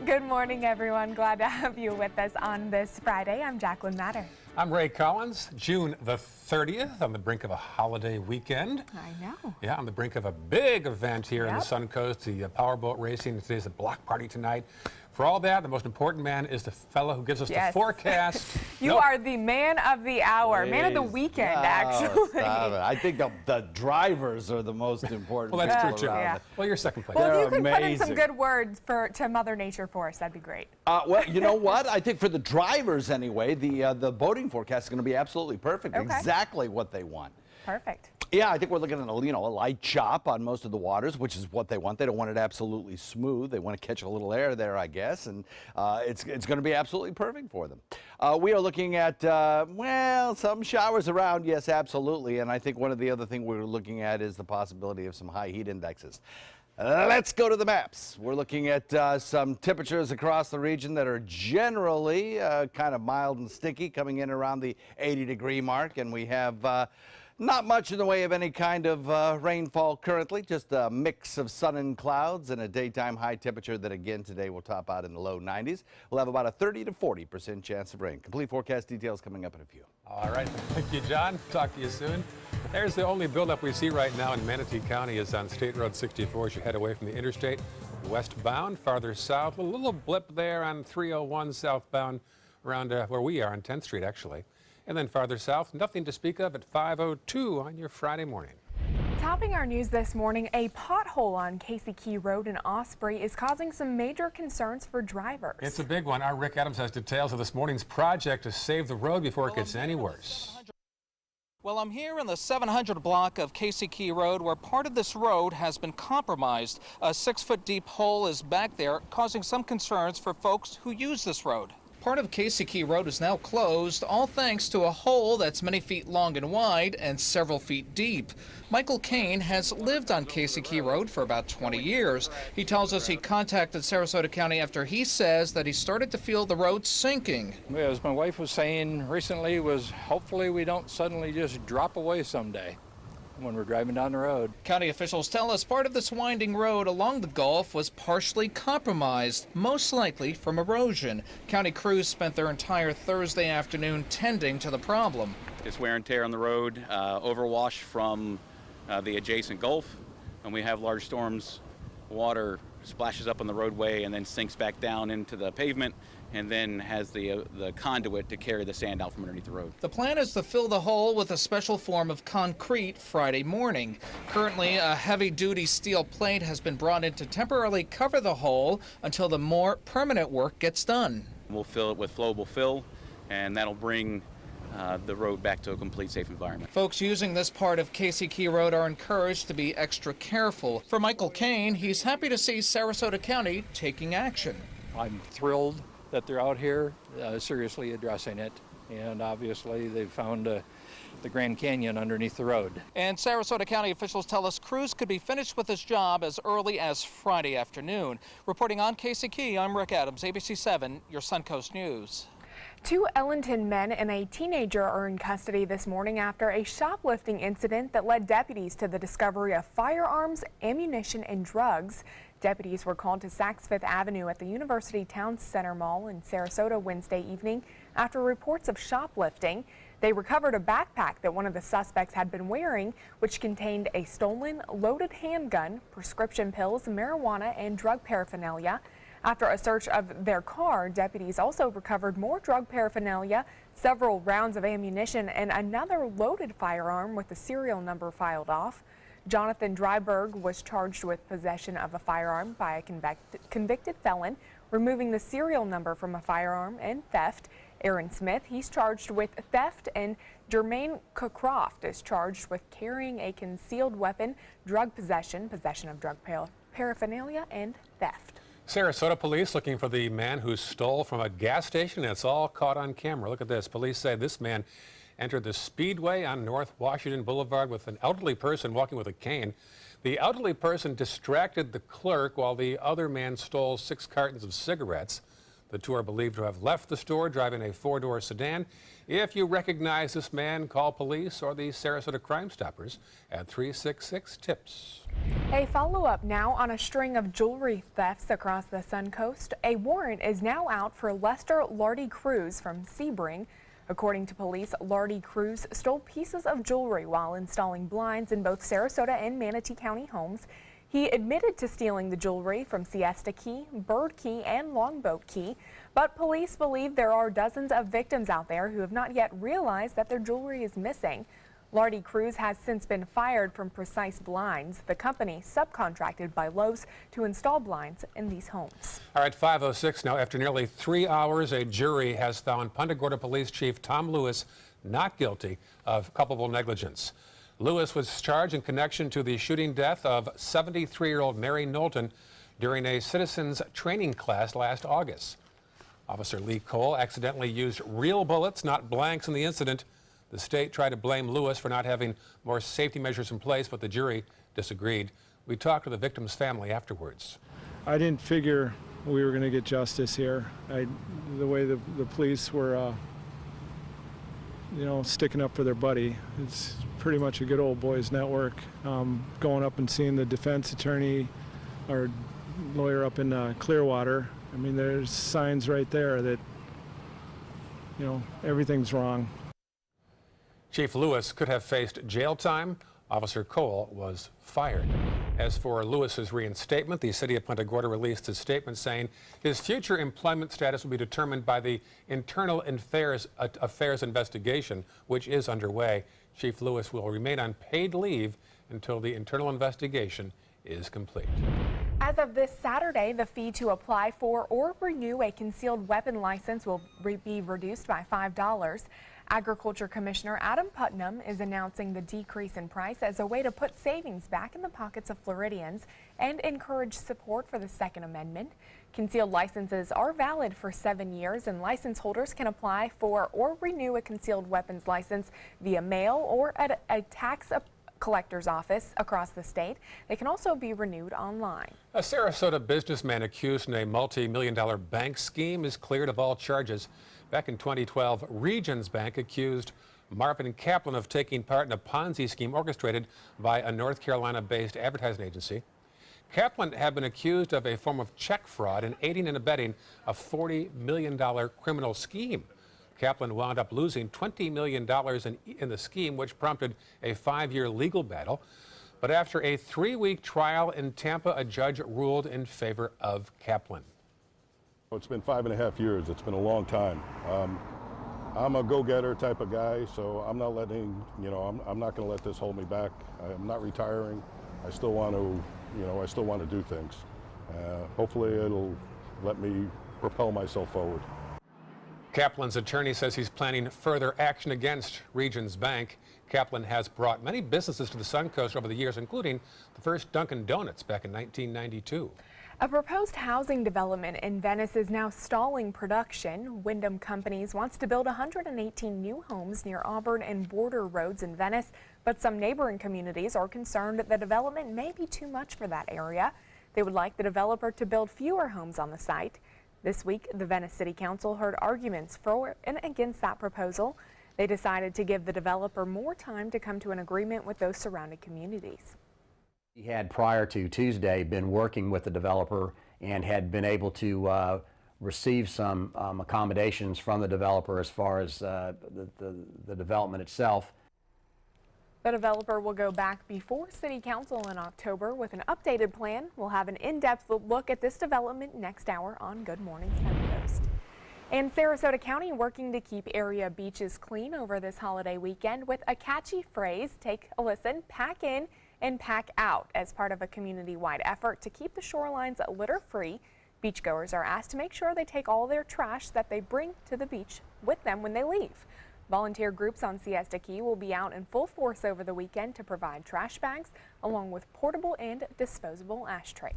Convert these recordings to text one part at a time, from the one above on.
Good morning, everyone. Glad to have you with us on this Friday. I'm Jacqueline Matter. I'm Ray Collins. June the 30th, on the brink of a holiday weekend. I know. Yeah, on the brink of a big event here in the Suncoast, the powerboat racing. Today's a block party tonight. For all that, the most important man is the fellow who gives us the forecast. You are the man of the hour, man of the weekend, actually. Stop it. I think the drivers are the most important. Well, that's true, too. Yeah. Well, you're second place. Well, They're if you could put in some amazing. good words to Mother Nature for us, that'd be great. Well, you know what? I think for the drivers anyway, the boating forecast is going to be absolutely perfect. Okay. Exactly what they want. Perfect. Yeah, I think we're looking at a light chop on most of the waters, which is what they want. They don't want it absolutely smooth. They want to catch a little air there, I guess, and it's going to be absolutely perfect for them. We are looking at, well, some showers around, yes, absolutely, and I think one of the other things we're looking at is the possibility of some high heat indexes. Let's go to the maps. We're looking at some temperatures across the region that are generally kind of mild and sticky, coming in around the 80-degree mark, and we have not much in the way of any kind of rainfall currently, just a mix of sun and clouds and a daytime high temperature that again today will top out in the low 90s. We'll have about a 30 to 40% chance of rain. Complete forecast details coming up in a few. All right. Thank you, John. Talk to you soon. There's the only buildup we see right now in Manatee County is on State Road 64 as you head away from the interstate westbound. Farther south, a little blip there on 301 southbound around where we are on 10th Street, actually. And then farther south, nothing to speak of at 502 on your Friday morning. Topping our news this morning, a pothole on Casey Key Road in Osprey is causing some major concerns for drivers. It's a big one. Our Rick Adams has details of this morning's project to save the road before it gets any worse. Well, I'm here in the 700 block of Casey Key Road where part of this road has been compromised. A 6-foot deep hole is back there, causing some concerns for folks who use this road. Part of Casey Key Road is now closed, all thanks to a hole that's many feet long and wide and several feet deep. Michael Kane has lived on Casey Key Road for about 20 years. He tells us he contacted Sarasota County after he says that he started to feel the road sinking. As my wife was saying recently, was hopefully we don't suddenly just drop away someday when we're driving down the road. County officials tell us part of this winding road along the Gulf was partially compromised, most likely from erosion. County crews spent their entire Thursday afternoon tending to the problem. It's wear and tear on the road, overwash from the adjacent Gulf. When we have large storms, water splashes up on the roadway and then sinks back down into the pavement and then has the conduit to carry the sand out from underneath the road. The plan is to fill the hole with a special form of concrete Friday morning. Currently, a heavy-duty steel plate has been brought in to temporarily cover the hole until the more permanent work gets done. We'll fill it with flowable fill, and that'll bring the road back to a complete safe environment. Folks using this part of Casey Key Road are encouraged to be extra careful. For Michael Kane, he's happy to see Sarasota County taking action. I'm thrilled that they're out here seriously addressing it, and obviously they've found the Grand Canyon underneath the road. And Sarasota County officials tell us crews could be finished with this job as early as Friday afternoon. Reporting on Casey Key, I'm Rick Adams, ABC 7, your Suncoast News. 2 Ellington men and a teenager are in custody this morning after a shoplifting incident that led deputies to the discovery of firearms, ammunition, and drugs. Deputies were called to Saks Fifth Avenue at the University Town Center Mall in Sarasota Wednesday evening after reports of shoplifting. They recovered a backpack that one of the suspects had been wearing, which contained a stolen loaded handgun, prescription pills, marijuana, and drug paraphernalia. After a search of their car, deputies also recovered more drug paraphernalia, several rounds of ammunition, and another loaded firearm with the serial number filed off. Jonathan Dryberg was charged with possession of a firearm by a convicted felon, removing the serial number from a firearm, and theft. Aaron Smith, he's charged with theft, and Jermaine Cockcroft is charged with carrying a concealed weapon, drug possession, possession of drug paraphernalia, and theft. Sarasota police looking for the man who stole from a gas station. It's all caught on camera. Look at this. Police say this man entered the Speedway on North Washington Boulevard with an elderly person walking with a cane. The elderly person distracted the clerk while the other man stole 6 cartons of cigarettes. The two are believed to have left the store driving a four-door sedan. If you recognize this man, call police or the Sarasota Crime Stoppers at 366-TIPS. A follow-up now on a string of jewelry thefts across the Suncoast. A warrant is now out for Lester Lardy Cruz from Sebring. According to police, Lardy Cruz stole pieces of jewelry while installing blinds in both Sarasota and Manatee County homes. He admitted to stealing the jewelry from Siesta Key, Bird Key, and Longboat Key, but police believe there are dozens of victims out there who have not yet realized that their jewelry is missing. Lardy Cruz has since been fired from Precise Blinds, the company subcontracted by Lowe's to install blinds in these homes. All right, 5:06 now. After nearly 3 hours, a jury has found Punta Gorda Police Chief Tom Lewis not guilty of culpable negligence. Lewis was charged in connection to the shooting death of 73-year-old Mary Knowlton during a citizens training class last August. Officer Lee Cole accidentally used real bullets, not blanks, in the incident. The state tried to blame Lewis for not having more safety measures in place, but the jury disagreed. We talked to the victim's family afterwards. I didn't figure we were going to get justice here. The way the police were, sticking up for their buddy. It's pretty much a good old boys network. Going up and seeing the defense attorney or lawyer up in Clearwater. I mean, there's signs right there that, everything's wrong. Chief Lewis could have faced jail time. Officer Cole was fired. As for Lewis's reinstatement, the city of Punta Gorda released a statement saying his future employment status will be determined by the Internal Affairs investigation, which is underway. Chief Lewis will remain on paid leave until the internal investigation is complete. As of this Saturday, the fee to apply for or renew a concealed weapon license will be reduced by $5. Agriculture Commissioner Adam Putnam is announcing the decrease in price as a way to put savings back in the pockets of Floridians and encourage support for the Second Amendment. Concealed licenses are valid for 7 years, and license holders can apply for or renew a concealed weapons license via mail or at a tax collector's office across the state. They can also be renewed online. A Sarasota businessman accused in a multi-million-dollar bank scheme is cleared of all charges. Back in 2012, Regions Bank accused Marvin Kaplan of taking part in a Ponzi scheme orchestrated by a North Carolina-based advertising agency. Kaplan had been accused of a form of check fraud and aiding and abetting a $40 million criminal scheme. Kaplan wound up losing $20 million in the scheme, which prompted a 5-year legal battle. But after a 3-week trial in Tampa, a judge ruled in favor of Kaplan. It's been 5.5 years. It's been a long time. I'm a go-getter type of guy, so I'm not letting, I'm not going to let this hold me back. I'm not retiring. I still want to, do things. Hopefully it'll let me propel myself forward. Kaplan's attorney says he's planning further action against Regions Bank. Kaplan has brought many businesses to the Suncoast over the years, including the first Dunkin' Donuts back in 1992. A proposed housing development in Venice is now stalling production. Wyndham Companies wants to build 118 new homes near Auburn and Border Roads in Venice, but some neighboring communities are concerned that the development may be too much for that area. They would like the developer to build fewer homes on the site. This week, the Venice City Council heard arguments for and against that proposal. They decided to give the developer more time to come to an agreement with those surrounding communities. He had, prior to Tuesday, been working with the developer and had been able to receive some accommodations from the developer as far as the development itself. The developer will go back before City Council in October with an updated plan. We'll have an in-depth look at this development next hour on Good Morning Suncoast. And Sarasota County working to keep area beaches clean over this holiday weekend with a catchy phrase, take a listen, pack in and pack out, as part of a community-wide effort to keep the shorelines litter-free. Beachgoers are asked to make sure they take all their trash that they bring to the beach with them when they leave. Volunteer groups on Siesta Key will be out in full force over the weekend to provide trash bags along with portable and disposable ashtrays.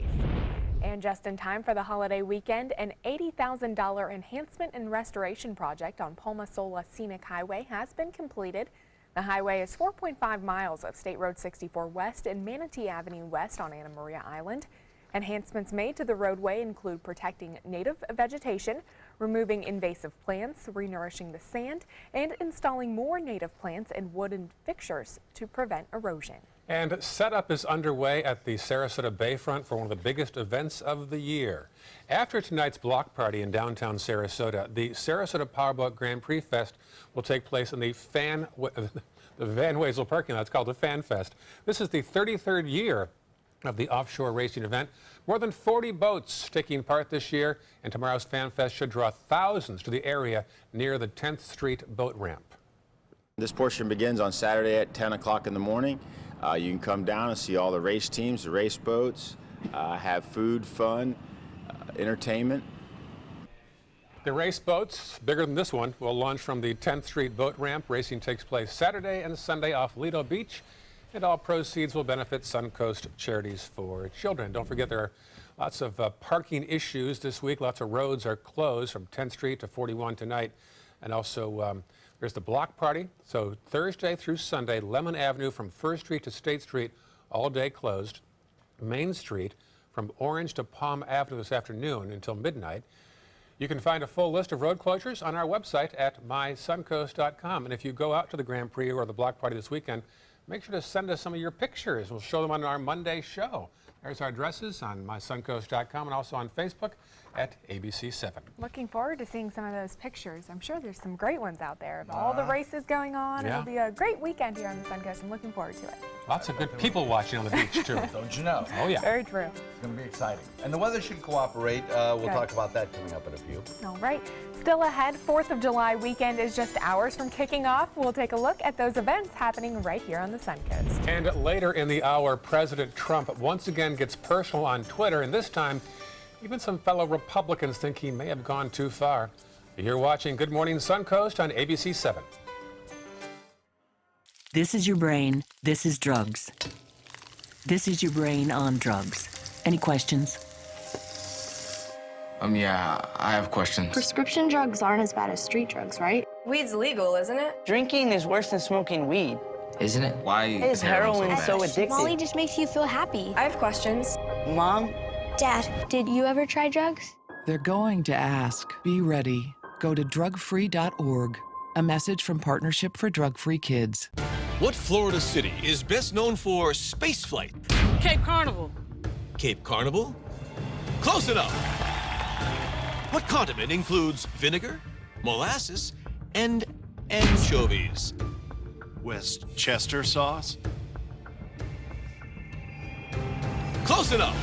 And just in time for the holiday weekend, an $80,000 enhancement and restoration project on Palma Sola Scenic Highway has been completed. The highway is 4.5 miles of State Road 64 West and Manatee Avenue West on Anna Maria Island. Enhancements made to the roadway include protecting native vegetation, removing invasive plants, renourishing the sand, and installing more native plants and wooden fixtures to prevent erosion. And setup is underway at the Sarasota Bayfront for one of the biggest events of the year. After tonight's block party in downtown Sarasota, the Sarasota Powerboat Grand Prix Fest will take place in the Van Wezel parking lot. It's called the Fan Fest. This is the 33rd year of the offshore racing event. More than 40 boats taking part this year, and tomorrow's Fan Fest should draw thousands to the area near the 10th Street boat ramp. This portion begins on Saturday at 10 o'clock in the morning. You can come down and see all the race teams, the race boats, have food, fun, entertainment. The race boats, bigger than this one, will launch from the 10th Street boat ramp. Racing takes place Saturday and Sunday off Lido Beach, and all proceeds will benefit Suncoast Charities for Children. Don't forget, there are lots of parking issues this week. Lots of roads are closed from 10th Street to 41 tonight. And also, there's the block party. So Thursday through Sunday, Lemon Avenue from 1st Street to State Street, all day closed. Main Street from Orange to Palm Avenue this afternoon until midnight. You can find a full list of road closures on our website at mysuncoast.com. And if you go out to the Grand Prix or the block party this weekend, make sure to send us some of your pictures. We'll show them on our Monday show. There's our addresses on mysuncoast.com and also on Facebook at ABC7. Looking forward to seeing some of those pictures. I'm sure there's some great ones out there of all the races going on. Yeah. It'll be a great weekend here on the Suncoast. I'm looking forward to it. Lots of good people watching on the beach, too. Don't you know? Oh, yeah. Very true. It's going to be exciting. And the weather should cooperate. We'll talk about that coming up in a few. All right. Still ahead, 4th of July weekend is just hours from kicking off. We'll take a look at those events happening right here on the Suncoast. And later in the hour, President Trump once again gets personal on Twitter, and this time, even some fellow Republicans think he may have gone too far. You're watching Good Morning Suncoast on ABC 7. This is your brain. This is drugs. This is your brain on drugs. Any questions? Yeah, I have questions. Prescription drugs aren't as bad as street drugs, right? Weed's legal, isn't it? Drinking is worse than smoking weed. Isn't it? Why is heroin so addictive? Molly just makes you feel happy. I have questions. Mom? Dad, did you ever try drugs? They're going to ask. Be ready. Go to drugfree.org. A message from Partnership for Drug-Free Kids. What Florida city is best known for spaceflight? Cape Carnival. Cape Carnival? Close enough. What condiment includes vinegar, molasses, and anchovies? Westchester sauce? Close enough.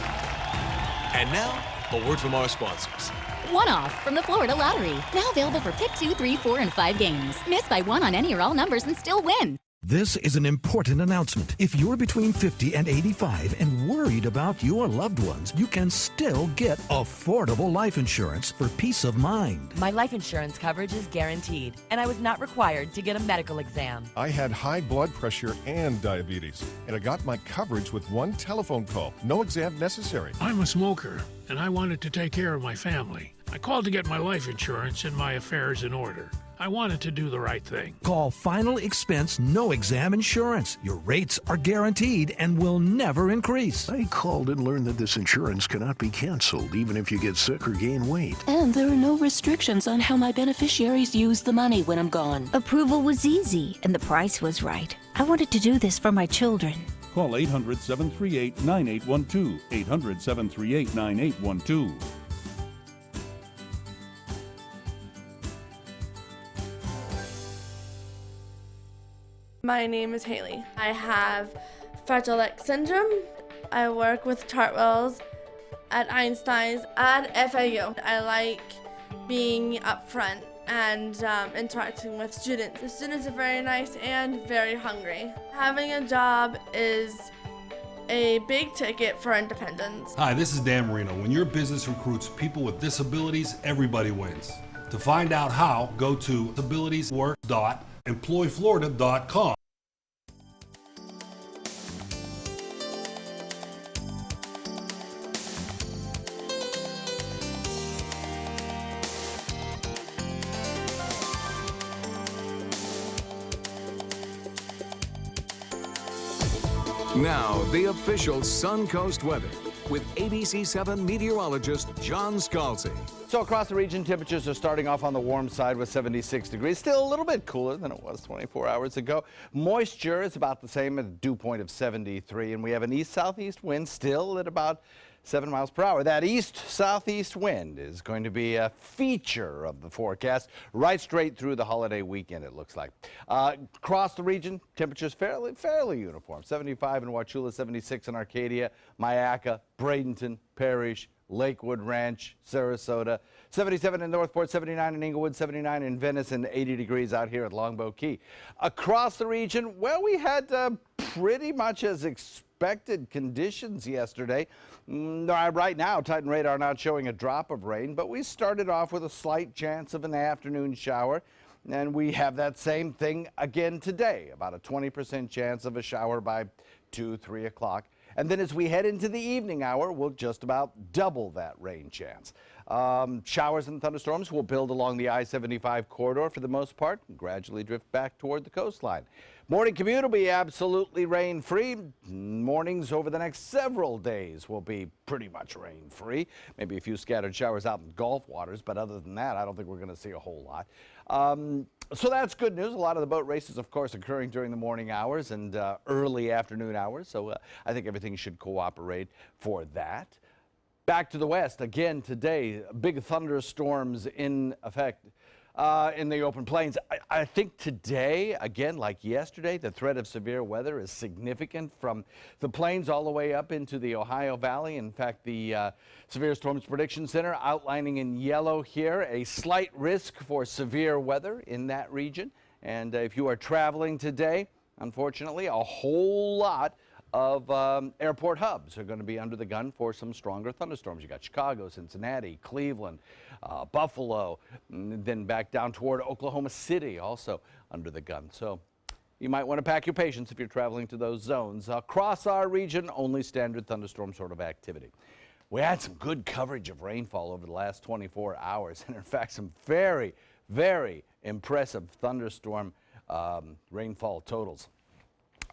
And now, a word from our sponsors. One-off from the Florida Lottery. Now available for pick 2, 3, 4, and 5 games. Miss by one on any or all numbers and still win. This is an important announcement. If you're between 50 and 85 and worried about your loved ones, you can still get affordable life insurance for peace of mind. My life insurance coverage is guaranteed, and I was not required to get a medical exam. I had high blood pressure and diabetes, and I got my coverage with one telephone call. No exam necessary. I'm a smoker, and I wanted to take care of my family. I called to get my life insurance and my affairs in order. I wanted to do the right thing. Call Final Expense No Exam Insurance. Your rates are guaranteed and will never increase. I called and learned that this insurance cannot be canceled even if you get sick or gain weight. And there are no restrictions on how my beneficiaries use the money when I'm gone. Approval was easy and the price was right. I wanted to do this for my children. Call 800-738-9812. 800-738-9812. My name is Haley. I have Fragile X syndrome. I work with Chartwells at Einstein's and FAU. I like being up front and interacting with students. The students are very nice and very hungry. Having a job is a big ticket for independence. Hi, this is Dan Marino. When your business recruits people with disabilities, everybody wins. To find out how, go to disabilitieswork.employflorida.com. Now, the official Suncoast weather with ABC7 meteorologist John Scalzi. So across the region, temperatures are starting off on the warm side with 76 degrees. Still a little bit cooler than it was 24 hours ago. Moisture is about the same at a dew point of 73, and we have an east-southeast wind still at about 7 miles per hour. That east-southeast wind is going to be a feature of the forecast right straight through the holiday weekend, it looks like. Across the region, temperatures fairly uniform. 75 in Wauchula, 76 in Arcadia, Myakka, Bradenton, Parrish, Lakewood Ranch, Sarasota, 77 in Northport, 79 in Inglewood, 79 in Venice, and 80 degrees out here at Longboat Key. Across the region, well, we had pretty much as expected conditions yesterday. Right now, Titan radar not showing a drop of rain, but we started off with a slight chance of an afternoon shower, and we have that same thing again today, about a 20% chance of a shower by 2, 3 o'clock. And then as we head into the evening hour, we'll just about double that rain chance. Showers and thunderstorms will build along the I-75 corridor for the most part and gradually drift back toward the coastline. Morning commute will be absolutely rain-free. Mornings over the next several days will be pretty much rain-free. Maybe a few scattered showers out in Gulf waters, but other than that, I don't think we're going to see a whole lot. So that's good news. A lot of the boat races, of course, occurring during the morning hours and early afternoon hours. So I think everything should cooperate for that. Back to the west again today. Big thunderstorms in effect in the open plains. I think today, again, like yesterday, the threat of severe weather is significant from the plains all the way up into the Ohio Valley. In fact, the Severe Storms Prediction Center outlining in yellow here a slight risk for severe weather in that region. And if you are traveling today, unfortunately, a whole lot of airport hubs are going to be under the gun for some stronger thunderstorms. You got Chicago, Cincinnati, Cleveland, Buffalo, and then back down toward Oklahoma City also under the gun. So you might want to pack your patience if you're traveling to those zones. Across our region, only standard thunderstorm sort of activity. We had some good coverage of rainfall over the last 24 hours, and in fact some very, very impressive thunderstorm rainfall totals.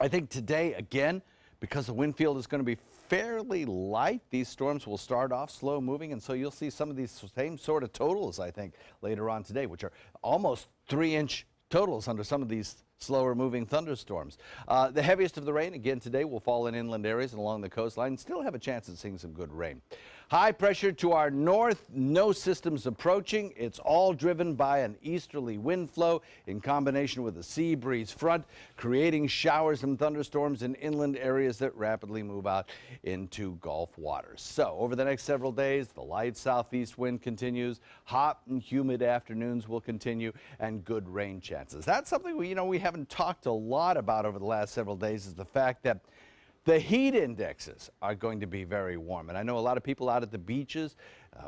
I think today, again, because the wind field is going to be fairly light, these storms will start off slow moving, and so you'll see some of these same sort of totals, I think, later on today, which are almost 3-inch totals under some of these slower moving thunderstorms. The heaviest of the rain, again, today will fall in inland areas and along the coastline. Still have a chance of seeing some good rain. High pressure to our north, no systems approaching. It's all driven by an easterly wind flow in combination with a sea breeze front, creating showers and thunderstorms in inland areas that rapidly move out into Gulf waters. So over the next several days, the light southeast wind continues, hot and humid afternoons will continue, and good rain chances. That's something we haven't talked a lot about over the last several days, is the fact that the heat indexes are going to be very warm. And I know a lot of people out at the beaches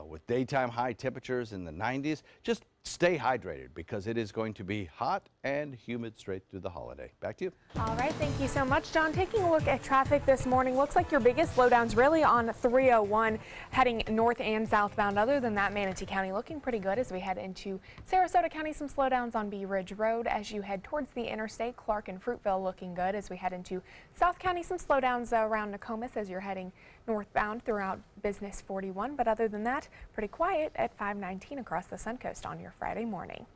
with daytime high temperatures in the 90s. Just stay hydrated because it is going to be hot and humid straight through the holiday. Back to you. All right, thank you so much, John. Taking a look at traffic this morning, looks like your biggest slowdowns really on 301 heading north and southbound. Other than that, Manatee County looking pretty good as we head into Sarasota County. Some slowdowns on Bee Ridge Road as you head towards the interstate. Clark and Fruitville looking good as we head into South County. Some slowdowns around Nokomis as you're heading northbound throughout Business 41. But other than that, pretty quiet at 519 across the Suncoast on your Friday morning.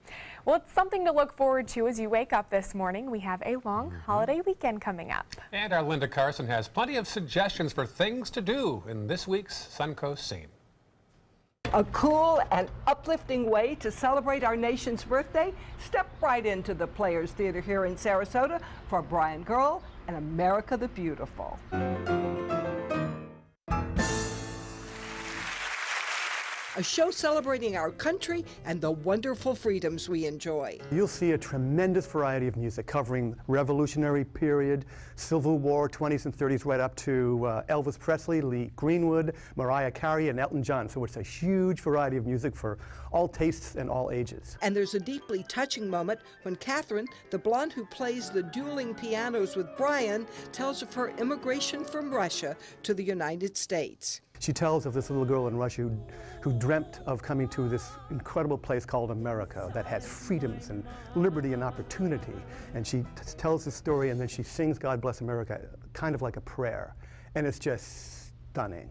Well, it's something to look forward to as you wake up this morning. We have a long holiday weekend coming up. And our Linda Carson has plenty of suggestions for things to do in this week's Suncoast Scene. A cool and uplifting way to celebrate our nation's birthday? Step right into the Players Theater here in Sarasota for Brian Girl and America the Beautiful. A show celebrating our country and the wonderful freedoms we enjoy. You'll see a tremendous variety of music covering Revolutionary period, Civil War, 20s and 30s, right up to Elvis Presley, Lee Greenwood, Mariah Carey, and Elton John. So it's a huge variety of music for all tastes and all ages. And there's a deeply touching moment when Catherine, the blonde who plays the dueling pianos with Brian, tells of her immigration from Russia to the United States. She tells of this little girl in Russia who dreamt of coming to this incredible place called America that has freedoms and liberty and opportunity. And she tells the story, and then she sings God Bless America, kind of like a prayer. And it's just stunning.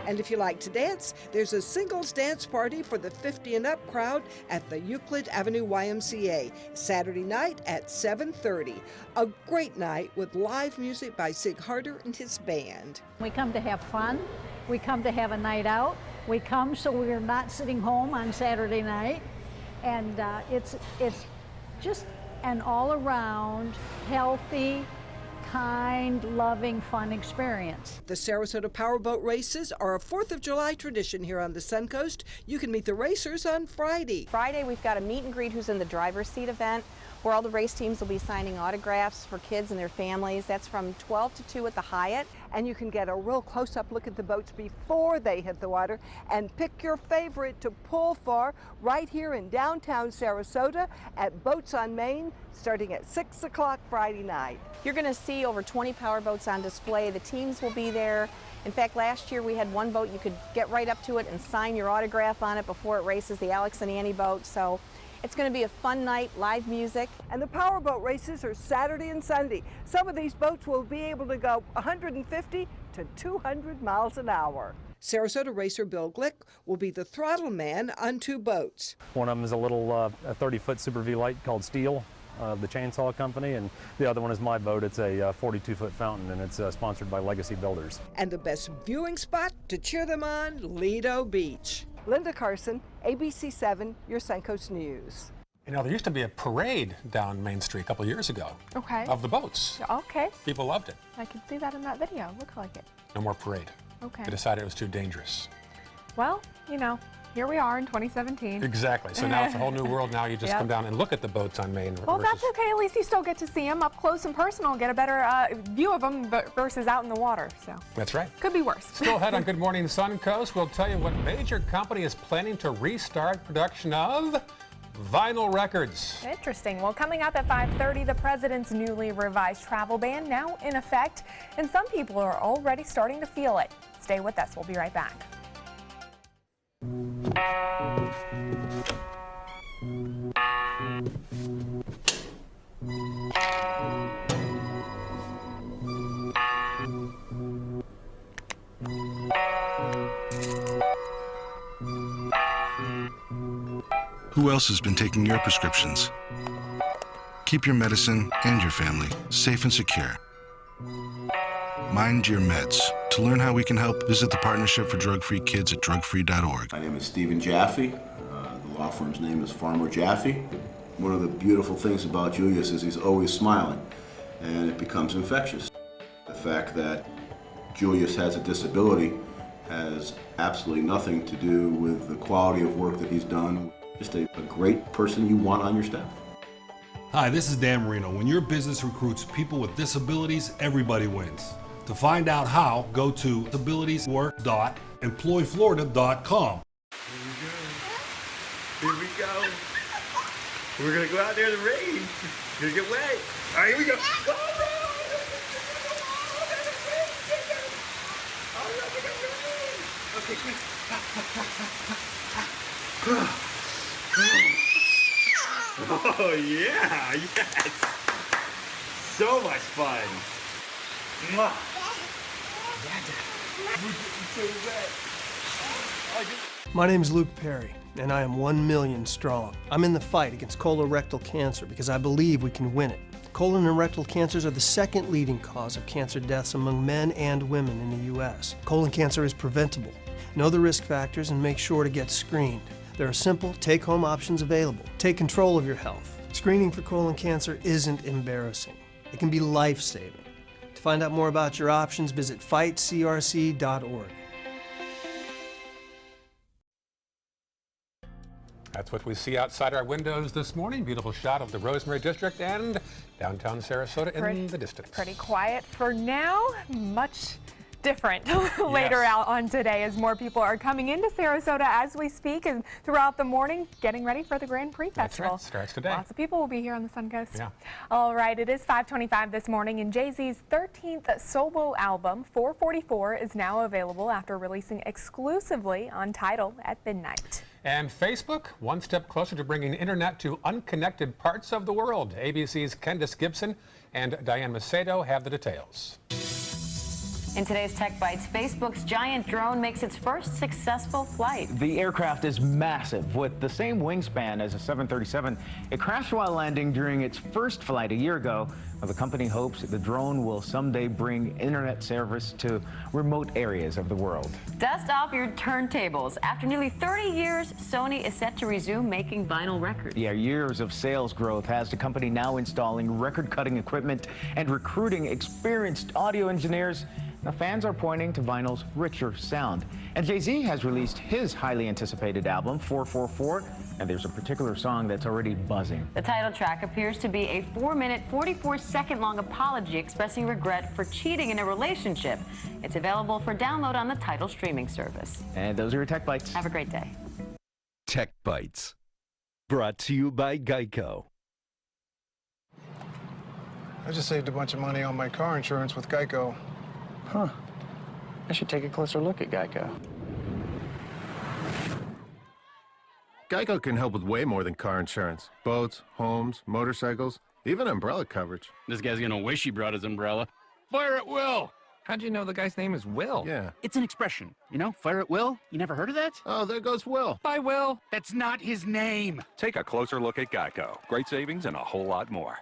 And if you like to dance, there's a singles dance party for the 50 and up crowd at the Euclid Avenue YMCA, Saturday night at 7:30. A great night with live music by Sig Harder and his band. We come to have fun. We come to have a night out. We come so we're not sitting home on Saturday night. And it's just an all-around healthy, kind, loving, fun experience. The Sarasota Powerboat Races are a 4th of July tradition here on the Suncoast. You can meet the racers on Friday. Friday, we've got a meet and greet who's in the driver's seat event, where all the race teams will be signing autographs for kids and their families. That's from 12 to 2 at the Hyatt. And you can get a real close-up look at the boats before they hit the water and pick your favorite to pull for right here in downtown Sarasota at Boats on Main, starting at 6 o'clock Friday night. You're going to see over 20 powerboats on display. The teams will be there. In fact, last year we had one boat you could get right up to it and sign your autograph on it before it races, the Alex and Annie boat. So it's going to be a fun night, live music. And the powerboat races are Saturday and Sunday. Some of these boats will be able to go 150 to 200 miles an hour. Sarasota racer Bill Glick will be the throttle man on 2 boats. One of them is a little a 30-foot Super V Light called Steel, the chainsaw company, and the other one is my boat. It's a 42-foot fountain, and it's sponsored by Legacy Builders. And the best viewing spot to cheer them on, Lido Beach. Linda Carson, ABC 7, your Suncoast News. You know, there used to be a parade down Main Street a couple years ago. Okay. Of the boats. Okay. People loved it. I could see that in that video. Looked like it. No more parade. Okay. They decided it was too dangerous. Well, you know, here we are in 2017. Exactly. So now it's a whole new world. Now you just come down and look at the boats on Main. Well, that's okay. At least you still get to see them up close and personal, get a better view of them versus out in the water. So that's right. Could be worse. Still ahead on Good Morning Suncoast, we'll tell you what major company is planning to restart production of vinyl records. Interesting. Well, coming up at 5:30, the president's newly revised travel ban now in effect, and some people are already starting to feel it. Stay with us. We'll be right back. Who else has been taking your prescriptions? Keep your medicine and your family safe and secure. Mind your meds. To learn how we can help, visit the Partnership for Drug-Free Kids at drugfree.org. My name is Stephen Jaffe. The law firm's name is Farmer Jaffe. One of the beautiful things about Julius is he's always smiling, and it becomes infectious. The fact that Julius has a disability has absolutely nothing to do with the quality of work that he's done. Just a great person you want on your staff. Hi, this is Dan Marino. When your business recruits people with disabilities, everybody wins. To find out how, go to disabilitieswork.employflorida.com. Here we go. We're gonna go out there in the rain. You're gonna get wet. All right, here we go. Okay, quick. Oh yeah, yes. So much fun. Mwah. My name is Luke Perry, and I am 1 million strong. I'm in the fight against colorectal cancer because I believe we can win it. Colon and rectal cancers are the second leading cause of cancer deaths among men and women in the U.S. Colon cancer is preventable. Know the risk factors and make sure to get screened. There are simple, take-home options available. Take control of your health. Screening for colon cancer isn't embarrassing. It can be life-saving. To find out more about your options, visit fightcrc.org. That's what we see outside our windows this morning. Beautiful shot of the Rosemary District and downtown Sarasota in the distance. Pretty quiet for now. Much different later out on today as more people are coming into Sarasota as we speak and throughout the morning getting ready for the Grand Prix Festival. That's right. Starts today. Lots of people will be here on the Suncoast. Yeah. All right, it is 5:25 this morning, and Jay-Z's 13th solo album, 444, is now available after releasing exclusively Untitled at midnight. And Facebook, one step closer to bringing internet to unconnected parts of the world. ABC's Candace Gibson and Diane Macedo have the details. In today's Tech Bites, Facebook's giant drone makes its first successful flight. The aircraft is massive. With the same wingspan as a 737, it crashed while landing during its first flight a year ago. Well, the company hopes the drone will someday bring internet service to remote areas of the world. Dust off your turntables. After nearly 30 years, Sony is set to resume making vinyl records. Yeah, years of sales growth has the company now installing record-cutting equipment and recruiting experienced audio engineers. Now, fans are pointing to vinyl's richer sound. And Jay-Z has released his highly anticipated album, 444, and there's a particular song that's already buzzing. The title track appears to be a 4-minute, 44-second-long apology expressing regret for cheating in a relationship. It's available for download on the Tidal streaming service. And those are your Tech Bites. Have a great day. Tech Bites, brought to you by GEICO. I just saved a bunch of money on my car insurance with GEICO. Huh. I should take a closer look at GEICO. GEICO can help with way more than car insurance. Boats, homes, motorcycles, even umbrella coverage. This guy's gonna wish he brought his umbrella. Fire at will! How'd you know the guy's name is Will? Yeah. It's an expression, you know? Fire at will? You never heard of that? Oh, there goes Will. Bye, Will. That's not his name. Take a closer look at GEICO. Great savings and a whole lot more.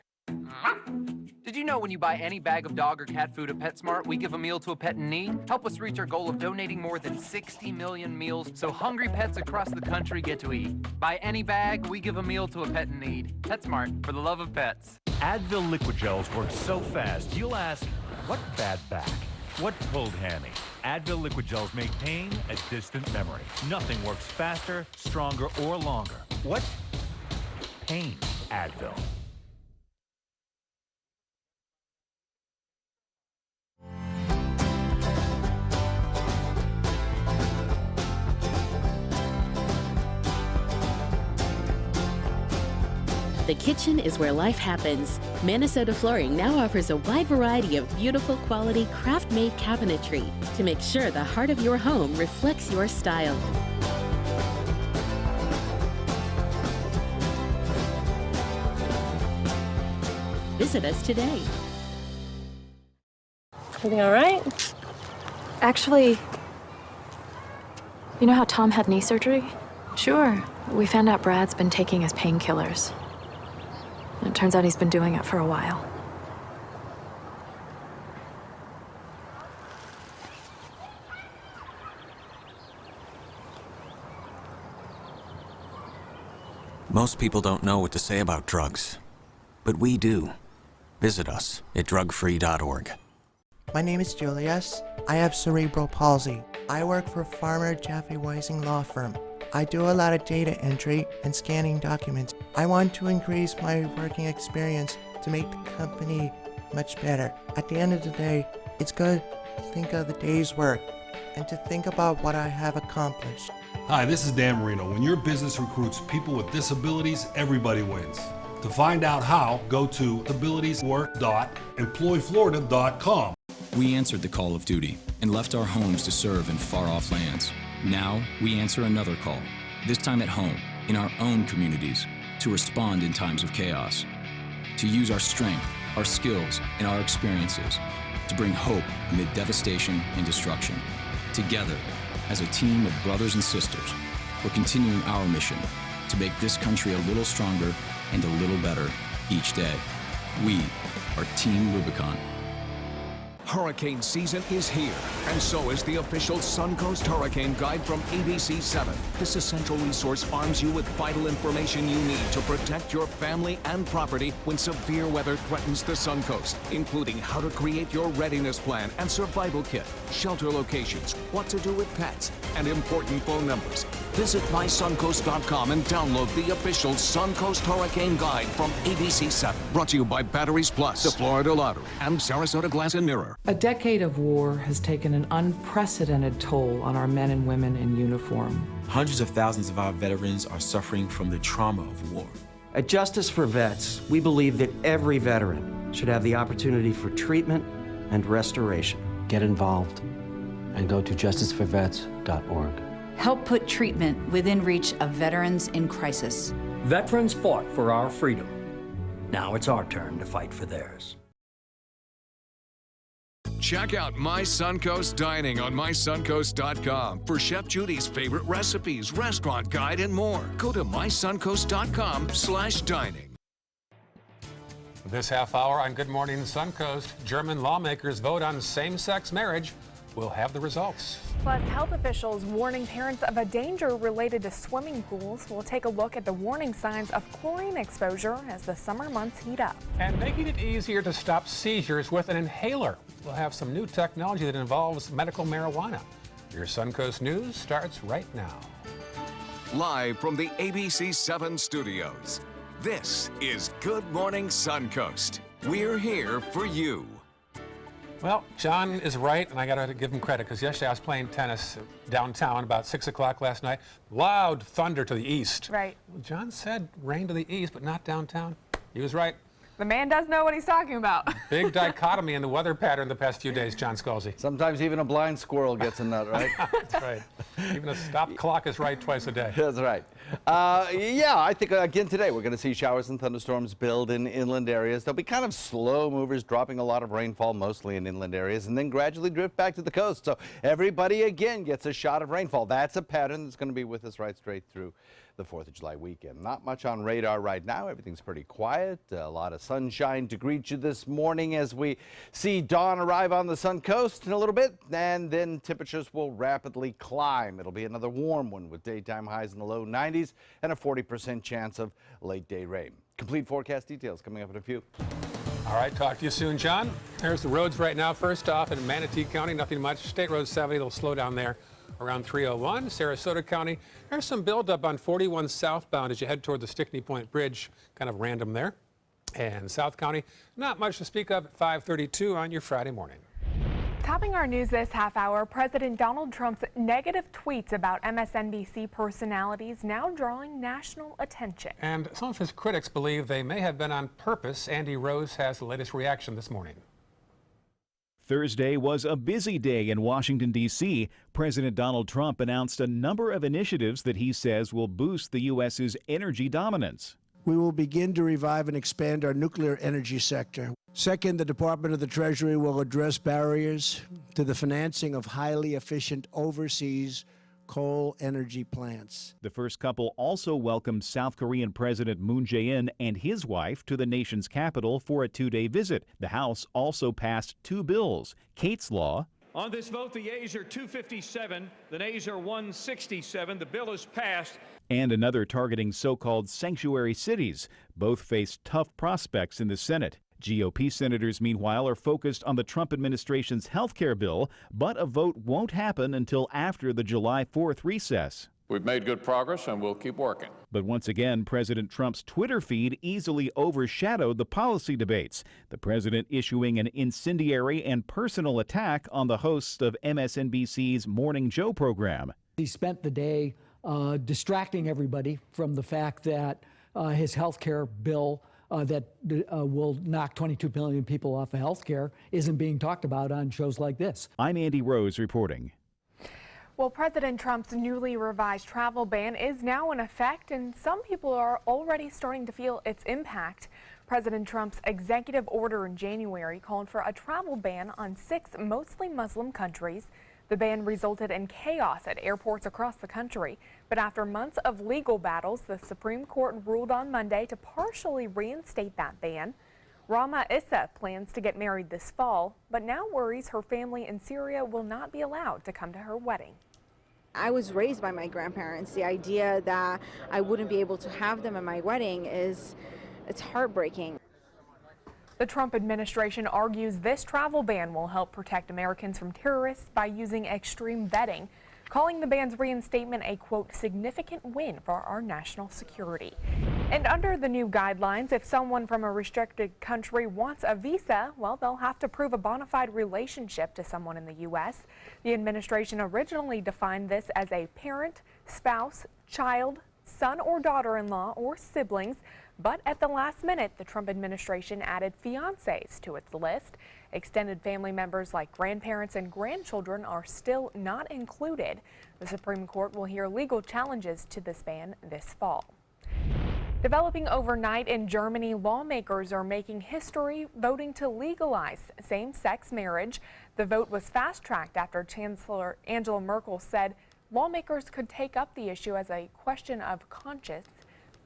Did you know when you buy any bag of dog or cat food at PetSmart, we give a meal to a pet in need? Help us reach our goal of donating more than 60 million meals so hungry pets across the country get to eat. Buy any bag, we give a meal to a pet in need. PetSmart, for the love of pets. Advil liquid gels work so fast, you'll ask, what bad back? What pulled hammy? Advil liquid gels make pain a distant memory. Nothing works faster, stronger, or longer. What? Pain. Advil. The kitchen is where life happens. Minnesota Flooring now offers a wide variety of beautiful quality craft-made cabinetry to make sure the heart of your home reflects your style. Visit us today. Everything all right? Actually, you know how Tom had knee surgery? Sure. We found out Brad's been taking his painkillers. And it turns out he's been doing it for a while. Most people don't know what to say about drugs, but we do. Visit us at drugfree.org. My name is Julius. I have cerebral palsy. I work for Farmer Jaffe Weising Law Firm. I do a lot of data entry and scanning documents. I want to increase my working experience to make the company much better. At the end of the day, it's good to think of the day's work and to think about what I have accomplished. Hi, this is Dan Marino. When your business recruits people with disabilities, everybody wins. To find out how, go to abilitieswork.employflorida.com. We answered the call of duty and left our homes to serve in far-off lands. Now, we answer another call, this time at home, in our own communities, to respond in times of chaos, to use our strength, our skills, and our experiences to bring hope amid devastation and destruction. Together, as a team of brothers and sisters, we're continuing our mission to make this country a little stronger and a little better each day. We are Team Rubicon. Hurricane season is here, and so is the official Suncoast Hurricane Guide from ABC7. This essential resource arms you with vital information you need to protect your family and property when severe weather threatens the Suncoast, including how to create your readiness plan and survival kit, shelter locations, what to do with pets, and important phone numbers. Visit mysuncoast.com and download the official Suncoast Hurricane Guide from ABC7. Brought to you by Batteries Plus, the Florida Lottery, and Sarasota Glass and Mirror. A decade of war has taken an unprecedented toll on our men and women in uniform. Hundreds of thousands of our veterans are suffering from the trauma of war. At Justice for Vets, we believe that every veteran should have the opportunity for treatment and restoration. Get involved and go to justiceforvets.org. Help put treatment within reach of veterans in crisis. Veterans fought for our freedom. Now it's our turn to fight for theirs. Check out My Suncoast Dining on mysuncoast.com for Chef Judy's favorite recipes, restaurant guide, and more. Go to mysuncoast.com/dining. This half hour on Good Morning Suncoast, German lawmakers vote on same-sex marriage. We'll have the results. Plus, health officials warning parents of a danger related to swimming pools. We'll take a look at the warning signs of chlorine exposure as the summer months heat up. And making it easier to stop seizures with an inhaler. We'll have some new technology that involves medical marijuana. Your Suncoast News starts right now. Live from the ABC 7 studios, this is Good Morning Suncoast. We're here for you. Well, John is right, and I got to give him credit, because yesterday I was playing tennis downtown about 6 o'clock last night. Loud thunder to the east. Right. Well, John said rain to the east, but not downtown. He was right. The man does know what he's talking about. Big dichotomy in the weather pattern the past few days, John Scalzi. Sometimes even a blind squirrel gets in that, right? That's right. Even a stop clock is right twice a day. That's right. Yeah, I think again today we're going to see showers and thunderstorms build in inland areas. They'll be kind of slow movers, dropping a lot of rainfall mostly in inland areas, and then gradually drift back to the coast. So everybody again gets a shot of rainfall. That's a pattern that's going to be with us right straight through the 4th of July weekend. Not much on radar right now. Everything's pretty quiet. A lot of sunshine to greet you this morning as we see dawn arrive on the Suncoast in a little bit, and then temperatures will rapidly climb. It'll be another warm one with daytime highs in the low 90s and a 40% chance of late day rain. Complete forecast details coming up in a few. All right, talk to you soon, John. There's the roads right now. First off, in Manatee County, nothing much. State Road 70, they'll slow down there around 301. Sarasota County, there's some buildup on 41 southbound as you head toward the Stickney Point Bridge, kind of random there. And South County, not much to speak of at 5:32 on your Friday morning. Topping our news this half hour, President Donald Trump's negative tweets about MSNBC personalities now drawing national attention. And some of his critics believe they may have been on purpose. Andy Rose has the latest reaction this morning. Thursday was a busy day in Washington, D.C. President Donald Trump announced a number of initiatives that he says will boost the U.S.'s energy dominance. We will begin to revive and expand our nuclear energy sector. Second, the Department of the Treasury will address barriers to the financing of highly efficient overseas coal energy plants. The first couple also welcomed South Korean President Moon Jae-in and his wife to the nation's capital for a two-day visit. The House also passed two bills. Kate's Law. On this vote, the yeas are 257, the nays are 167. The bill is passed. And another targeting so-called sanctuary cities. Both face tough prospects in the Senate. GOP senators, meanwhile, are focused on the Trump administration's health care bill, but a vote won't happen until after the July 4th recess. We've made good progress and we'll keep working. But once again, President Trump's Twitter feed easily overshadowed the policy debates. The president issuing an incendiary and personal attack on the hosts of MSNBC's Morning Joe program. He spent the day distracting everybody from the fact that his health care bill that will knock 22 million people off of health care isn't being talked about on shows like this. I'm Andy Rose reporting. Well, President Trump's newly revised travel ban is now in effect, and some people are already starting to feel its impact. President Trump's executive order in January called for a travel ban on 6 mostly Muslim countries. The ban resulted in chaos at airports across the country. But after months of legal battles, the Supreme Court ruled on Monday to partially reinstate that ban. Rama Issa plans to get married this fall, but now worries her family in Syria will not be allowed to come to her wedding. I was raised by my grandparents. The idea that I wouldn't be able to have them at my wedding it's heartbreaking. The Trump administration argues this travel ban will help protect Americans from terrorists by using extreme vetting, calling the ban's reinstatement a, quote, significant win for our national security. And under the new guidelines, if someone from a restricted country wants a visa, well, they'll have to prove a bona fide relationship to someone in the U.S. The administration originally defined this as a parent, spouse, child, son or daughter-in-law, or siblings. But at the last minute, the Trump administration added fiancés to its list. Extended family members like grandparents and grandchildren are still not included. The Supreme Court will hear legal challenges to this ban this fall. Developing overnight in Germany, lawmakers are making history voting to legalize same-sex marriage. The vote was fast-tracked after Chancellor Angela Merkel said lawmakers could take up the issue as a question of conscience,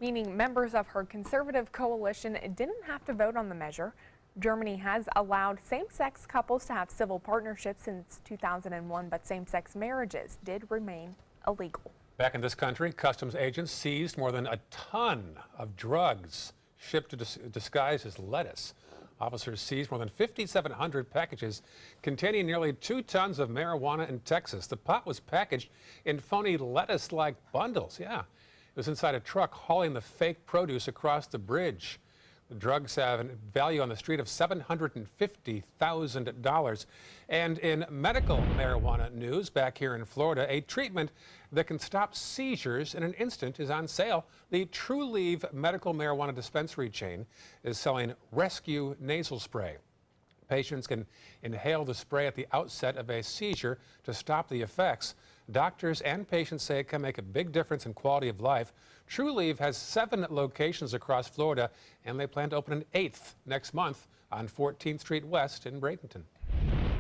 meaning members of her conservative coalition didn't have to vote on the measure. Germany has allowed same-sex couples to have civil partnerships since 2001, but same-sex marriages did remain illegal. Back in this country, customs agents seized more than a ton of drugs shipped to disguised as lettuce. Officers seized more than 5,700 packages containing nearly 2 tons of marijuana in Texas. The pot was packaged in phony lettuce-like bundles. Yeah, it was inside a truck hauling the fake produce across the bridge. The drugs have a value on the street of $750,000. And in medical marijuana news, back here in Florida, a treatment that can stop seizures in an instant is on sale. The TruLeave medical marijuana dispensary chain is selling Rescue nasal spray. Patients can inhale the spray at the outset of a seizure to stop the effects. Doctors and patients say it can make a big difference in quality of life. TruLeave has 7 locations across Florida, and they plan to open an 8th next month on 14th Street West in Bradenton.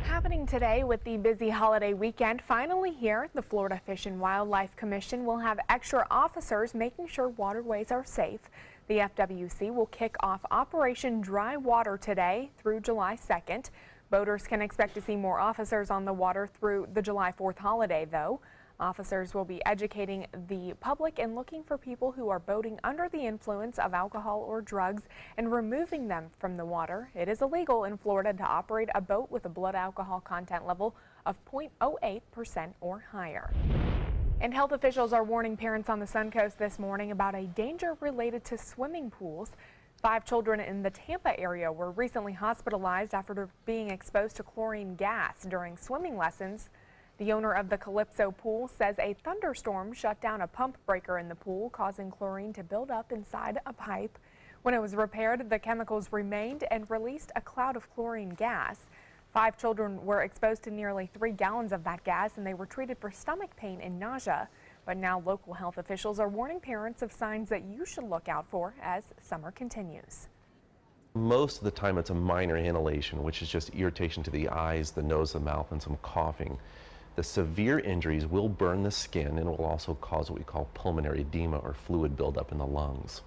Happening today with the busy holiday weekend finally here, the Florida Fish and Wildlife Commission will have extra officers making sure waterways are safe. The FWC will kick off Operation Dry Water today through July 2nd. Boaters can expect to see more officers on the water through the July 4th holiday, though. Officers will be educating the public and looking for people who are boating under the influence of alcohol or drugs and removing them from the water. It is illegal in Florida to operate a boat with a blood alcohol content level of 0.08% or higher. And health officials are warning parents on the Suncoast this morning about a danger related to swimming pools. 5 children in the Tampa area were recently hospitalized after being exposed to chlorine gas during swimming lessons. The owner of the Calypso pool says a thunderstorm shut down a pump breaker in the pool, causing chlorine to build up inside a pipe. When it was repaired, the chemicals remained and released a cloud of chlorine gas. 5 children were exposed to nearly 3 gallons of that gas, and they were treated for stomach pain and nausea. But now local health officials are warning parents of signs that you should look out for as summer continues. Most of the time it's a minor inhalation, which is just irritation to the eyes, the nose, the mouth, and some coughing. The severe injuries will burn the skin and will also cause what we call pulmonary edema or fluid buildup in the lungs.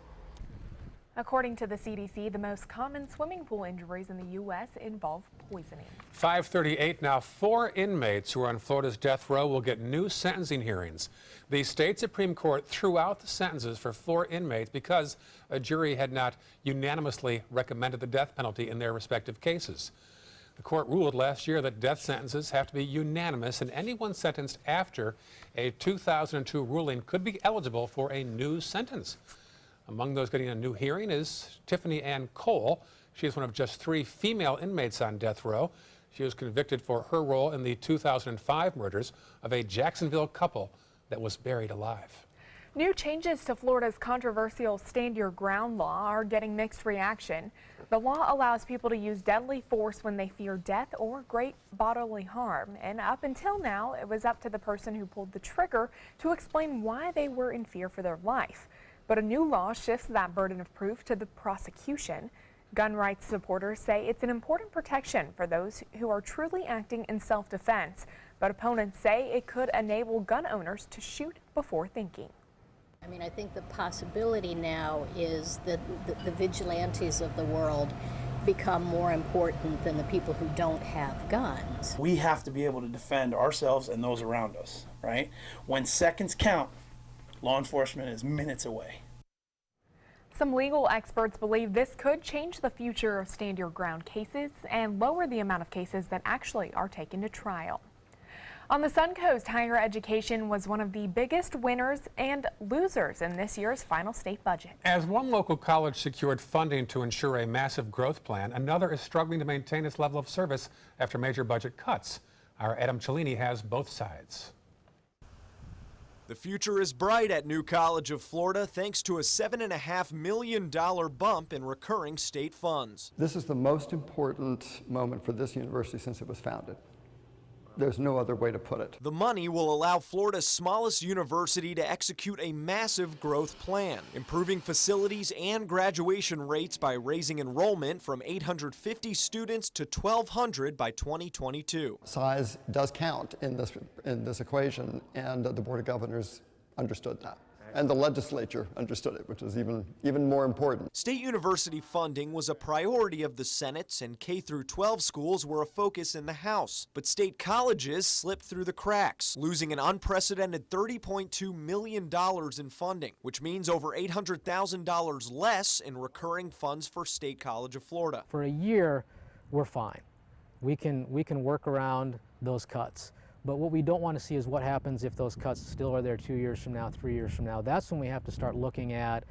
According to the CDC, the most common swimming pool injuries in the U.S. involve poisoning. 5:38 now. 4 inmates who are on Florida's death row will get new sentencing hearings. The state Supreme Court threw out the sentences for 4 inmates because a jury had not unanimously recommended the death penalty in their respective cases. The court ruled last year that death sentences have to be unanimous, and anyone sentenced after a 2002 ruling could be eligible for a new sentence. Among those getting a new hearing is Tiffany Ann Cole. She is one of just 3 female inmates on death row. She was convicted for her role in the 2005 murders of a Jacksonville couple that was buried alive. New changes to Florida's controversial Stand Your Ground law are getting mixed reaction. The law allows people to use deadly force when they fear death or great bodily harm. And up until now, it was up to the person who pulled the trigger to explain why they were in fear for their life. But a new law shifts that burden of proof to the prosecution. Gun rights supporters say it's an important protection for those who are truly acting in self-defense. But opponents say it could enable gun owners to shoot before thinking. I mean, I think the possibility now is that the vigilantes of the world become more important than the people who don't have guns. We have to be able to defend ourselves and those around us, right? When seconds count, law enforcement is minutes away. Some legal experts believe this could change the future of Stand Your Ground cases and lower the amount of cases that actually are taken to trial. On the Suncoast, higher education was one of the biggest winners and losers in this year's final state budget. As one local college secured funding to ensure a massive growth plan, another is struggling to maintain its level of service after major budget cuts. Our Adam Cellini has both sides. The future is bright at New College of Florida thanks to a $7.5 million bump in recurring state funds. This is the most important moment for this university since it was founded. There's no other way to put it. The money will allow Florida's smallest university to execute a massive growth plan, improving facilities and graduation rates by raising enrollment from 850 students to 1,200 by 2022. Size does count in this equation, and the Board of Governors understood that. And the legislature understood it, which is even more important. State university funding was a priority of the Senate's, and K-12 schools were a focus in the House. But state colleges slipped through the cracks, losing an unprecedented $30.2 million in funding, which means over $800,000 less in recurring funds for State College of Florida. For a year, we're fine. We can work around those cuts. But what we don't want to see is what happens if those cuts still are there 2 years from now, 3 years from now. That's when we have to start looking at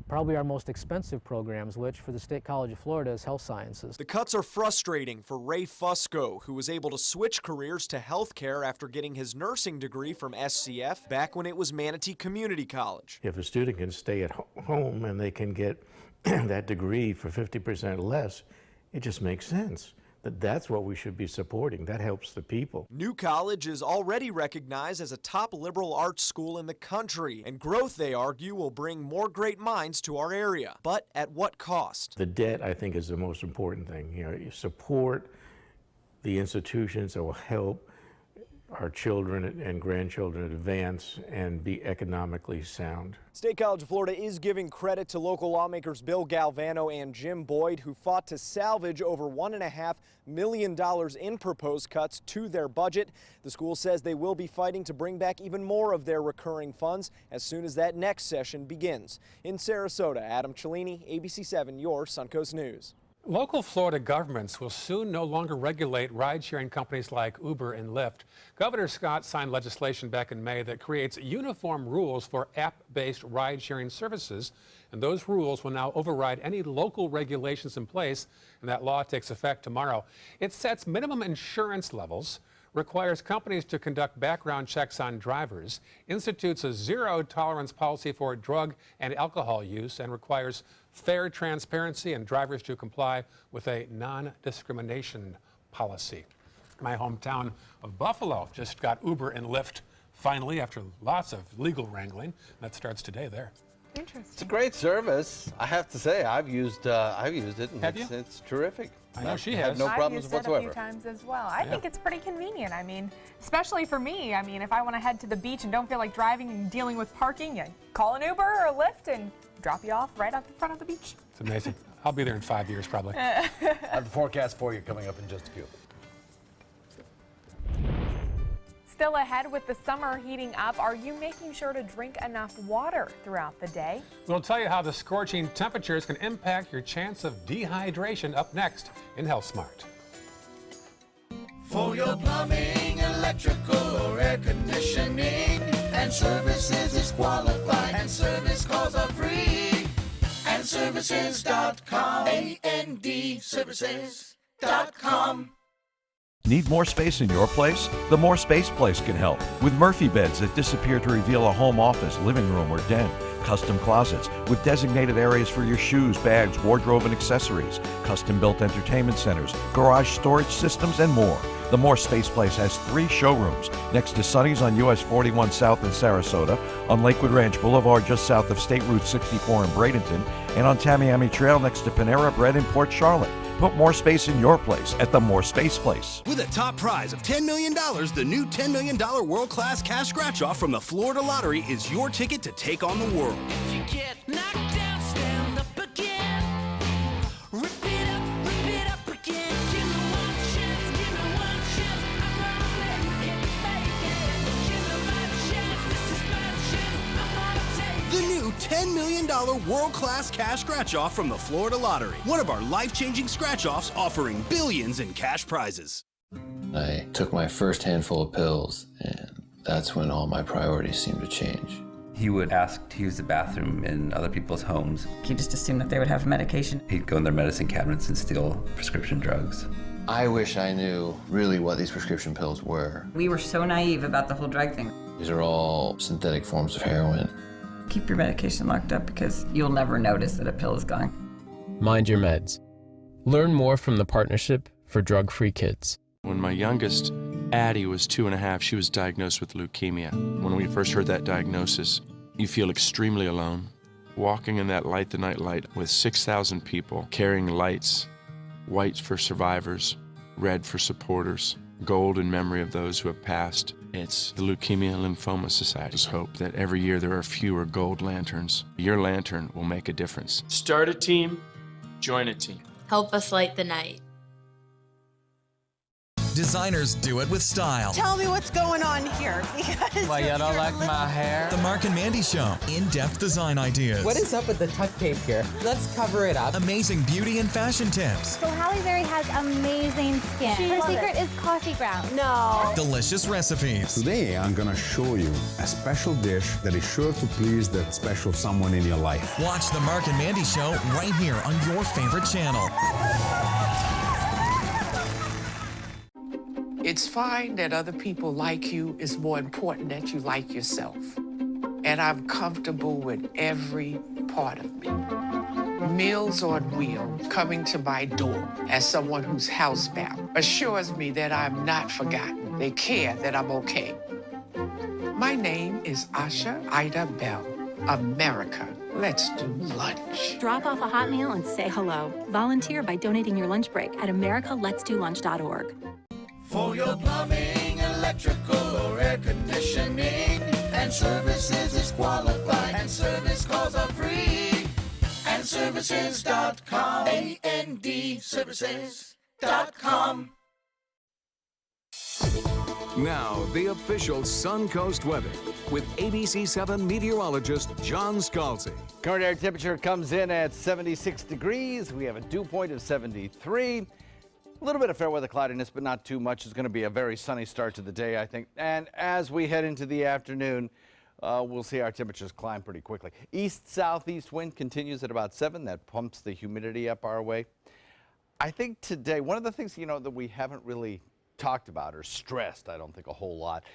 probably our most expensive programs, which for the State College of Florida is health sciences. The cuts are frustrating for Ray Fusco, who was able to switch careers to healthcare after getting his nursing degree from SCF back when it was Manatee Community College. If a student can stay at home and they can get that degree for 50% less, it just makes sense. That's what we should be supporting. That helps the people. New College is already recognized as a top liberal arts school in the country, and growth, they argue, will bring more great minds to our area. But at what cost? The debt, I think, is the most important thing. You support the institutions that will help our children and grandchildren advance and be economically sound. State College of Florida is giving credit to local lawmakers Bill Galvano and Jim Boyd, who fought to salvage over $1.5 million in proposed cuts to their budget. The school says they will be fighting to bring back even more of their recurring funds as soon as that next session begins. In Sarasota, Adam Cellini, ABC 7, your Suncoast News. Local Florida governments will soon no longer regulate ride-sharing companies like Uber and Lyft. Governor Scott signed legislation back in May that creates uniform rules for app-based ride-sharing services, and those rules will now override any local regulations in place, and that law takes effect tomorrow. It sets minimum insurance levels, requires companies to conduct background checks on drivers, institutes a zero-tolerance policy for drug and alcohol use, and requires fair transparency and drivers to comply with a non-discrimination policy. My hometown of Buffalo just got Uber and Lyft finally after lots of legal wrangling. That starts today there. Interesting. It's a great service. I have to say, I've used it, and it's terrific. I know she has. has. No problems I've used it whatsoever. a few times as well. I think it's pretty convenient. I mean, especially for me. I mean, if I want to head to the beach and don't feel like driving and dealing with parking, I call an Uber or a Lyft and drop you off right out the front of the beach. It's amazing. I'll be there in 5 years probably. I have the forecast for you coming up in just a few. Still ahead with the summer heating up, are you making sure to drink enough water throughout the day? We'll tell you how the scorching temperatures can impact your chance of dehydration up next in Health Smart. For your plumbing, electrical, or air conditioning, and services is qualified, and service calls are free. AndServices.com, AndServices.com. Need more space in your place? The More Space Place can help. With Murphy beds that disappear to reveal a home office, living room, or den. Custom closets with designated areas for your shoes, bags, wardrobe, and accessories. Custom-built entertainment centers, garage storage systems, and more. The More Space Place has 3 showrooms next to Sunny's on US 41 South in Sarasota, on Lakewood Ranch Boulevard just south of State Route 64 in Bradenton, and on Tamiami Trail next to Panera Bread in Port Charlotte. Put more space in your place at the More Space Place. With a top prize of $10 million, the new $10 million world-class cash scratch-off from the Florida Lottery is your ticket to take on the world. If you get knocked down, stand up again. Rip it up again. Give me one chance, I'm gonna make it, Give me my chance, this is my chance, I'm gonna take it. The new $10 million world-class cash scratch-off from the Florida Lottery. One of our life-changing scratch-offs offering billions in cash prizes. I took my first handful of pills, and that's when all my priorities seemed to change. He would ask to use the bathroom in other people's homes. He just assumed that they would have medication. He'd go in their medicine cabinets and steal prescription drugs. I wish I knew really what these prescription pills were. We were so naive about the whole drug thing. These are all synthetic forms of heroin. Keep your medication locked up because you'll never notice that a pill is gone. Mind your meds. Learn more from the Partnership for Drug-Free Kids. When my youngest Addie was 2.5. She was diagnosed with leukemia. When we first heard that diagnosis, you feel extremely alone. Walking in that Light the Night light with 6,000 people carrying lights, white for survivors, red for supporters, gold in memory of those who have passed. It's the Leukemia and Lymphoma Society's hope that every year there are fewer gold lanterns. Your lantern will make a difference. Start a team, join a team. Help us light the night. Designers do it with style. Tell me what's going on here, because Why, you don't like my hair? The Mark and Mandy Show. In-depth design ideas. What is up with the tuck tape here? Let's cover it up. Amazing beauty and fashion tips. So Halle Berry has amazing skin. Her secret is coffee grounds. No. Delicious recipes. Today, I'm gonna show you a special dish that is sure to please that special someone in your life. Watch The Mark and Mandy Show right here on your favorite channel. It's fine that other people like you. It's more important that you like yourself. And I'm comfortable with every part of me. Meals on Wheels coming to my door as someone who's housebound assures me that I'm not forgotten. They care that I'm okay. My name is Asha Ida Bell. America, let's do lunch. Drop off a hot meal and say hello. Volunteer by donating your lunch break at americaletsdolunch.org. For your plumbing, electrical, or air conditioning, and services is qualified, and service calls are free. And services.com, A-N-D, services.com. Now, the official Suncoast weather with ABC7 meteorologist John Scalzi. Current air temperature comes in at 76 degrees. We have a dew point of 73. A little bit of fair weather cloudiness, but not too much. It's going to be a very sunny start to the day, I think. And as we head into the afternoon, we'll see our temperatures climb pretty quickly. East-southeast wind continues at about 7. That pumps the humidity up our way. I think today, one of the things, that we haven't really talked about or stressed, I don't think a whole lot,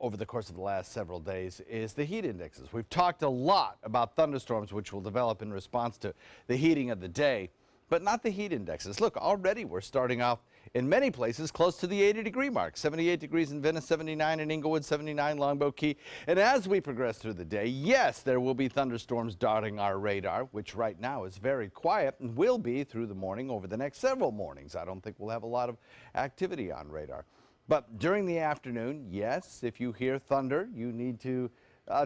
over the course of the last several days is the heat indexes. We've talked a lot about thunderstorms, which will develop in response to the heating of the day, but not the heat indexes. Look, already we're starting off in many places close to the 80-degree mark. 78 degrees in Venice, 79 in Inglewood, 79 Longboat Key. And as we progress through the day, yes, there will be thunderstorms darting our radar, which right now is very quiet and will be through the morning over the next several mornings. I don't think we'll have a lot of activity on radar. But during the afternoon, yes, if you hear thunder, you need to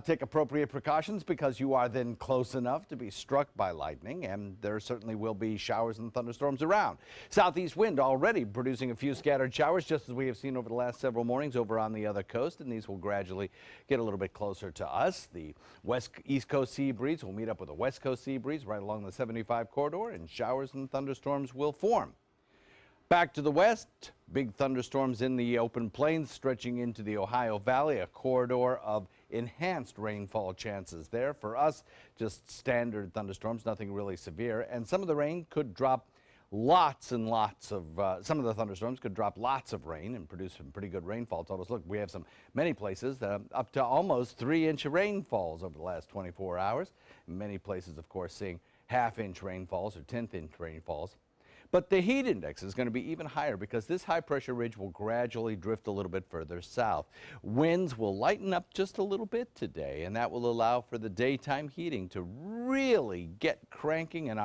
take appropriate precautions because you are then close enough to be struck by lightning, and there certainly will be showers and thunderstorms around. Southeast wind already producing a few scattered showers, just as we have seen over the last several mornings over on the other coast, and these will gradually get a little bit closer to us. The east coast sea breeze will meet up with a west coast sea breeze right along the 75 corridor, and showers and thunderstorms will form. Back to the west, big thunderstorms in the open plains stretching into the Ohio Valley, a corridor of enhanced rainfall chances there. For us, just standard thunderstorms, nothing really severe. And some of the rain could drop lots and lots of, some of the thunderstorms could drop lots of rain and produce some pretty good rainfall totals. Look, we have many places up to almost 3-inch rainfalls over the last 24 hours. Many places, of course, seeing half-inch rainfalls or 10th-inch rainfalls. But the heat index is going to be even higher because this high-pressure ridge will gradually drift a little bit further south. Winds will lighten up just a little bit today, and that will allow for the daytime heating to really get cranking, and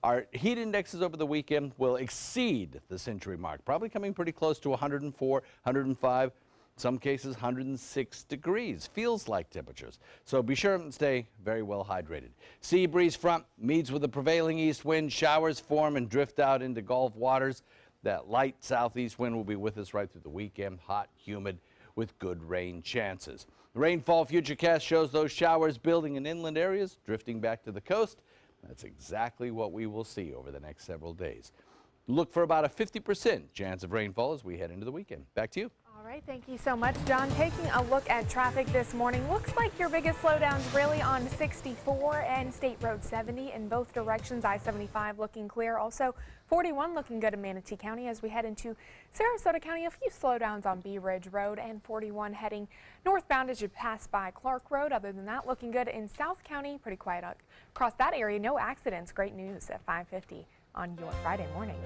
our heat indexes over the weekend will exceed the century mark, probably coming pretty close to 104, 105, some cases 106 degrees, feels like temperatures. So be sure and stay very well hydrated. Sea breeze front meets with the prevailing east wind. Showers form and drift out into Gulf waters. That light southeast wind will be with us right through the weekend, hot, humid, with good rain chances. The rainfall futurecast shows those showers building in inland areas, drifting back to the coast. That's exactly what we will see over the next several days. Look for about a 50% chance of rainfall as we head into the weekend. Back to you. All right, thank you so much, John. Taking a look at traffic this morning, looks like your biggest slowdowns really on 64 and State Road 70 in both directions. I-75 looking clear. Also, 41 looking good in Manatee County as we head into Sarasota County. A few slowdowns on Bee Ridge Road, and 41 heading northbound as you pass by Clark Road. Other than that, looking good in South County. Pretty quiet across that area. No accidents. Great news at 5:50 on your Friday morning.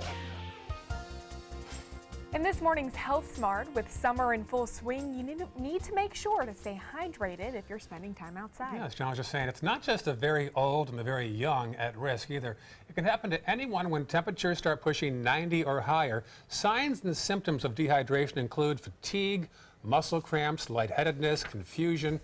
In this morning's Health Smart, with summer in full swing, you need to make sure to stay hydrated if you're spending time outside. Yeah, as John was just saying, it's not just the very old and the very young at risk either. It can happen to anyone when temperatures start pushing 90 or higher. Signs and symptoms of dehydration include fatigue, muscle cramps, lightheadedness, confusion,